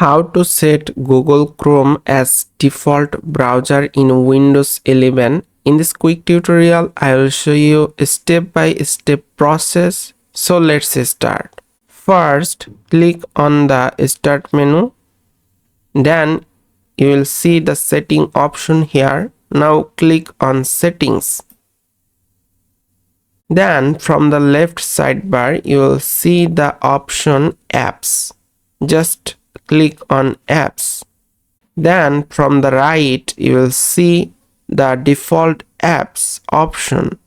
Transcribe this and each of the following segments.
How to set Google Chrome as default browser in Windows 11. In this quick tutorial, I will show you a step-by-step process. So let's start. First, click on the Start menu. Then you will see the setting option here. Now click on Settings. Then from the left sidebar, you will see the option Apps. Just click on Apps. Then from the right, you will see the Default Apps option.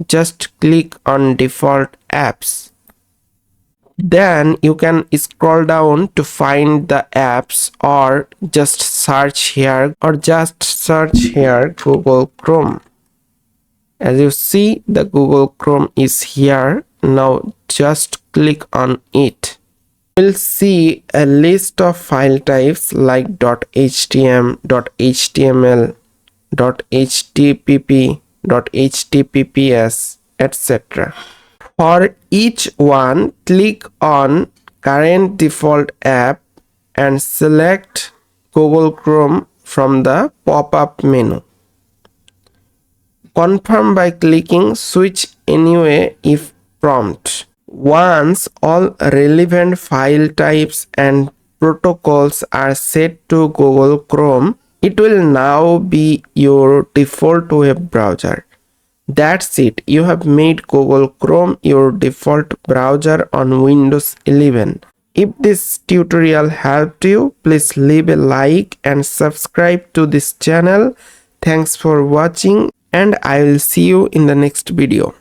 Just click on Default Apps. Then you can scroll down to find the apps, or just search here Google Chrome. As you see, the Google Chrome is here. Now just click on it. You will see a list of file types like .htm, .html, .http, .https, etc. For each one, click on Current Default App and select Google Chrome from the pop-up menu. Confirm by clicking Switch Anyway if prompt. Once all relevant file types and protocols are set to Google Chrome, it will now be your default web browser. That's it. You have made Google Chrome your default browser on Windows 11. If this tutorial helped you, please leave a like and subscribe to this channel. Thanks for watching, and I will see you in the next video.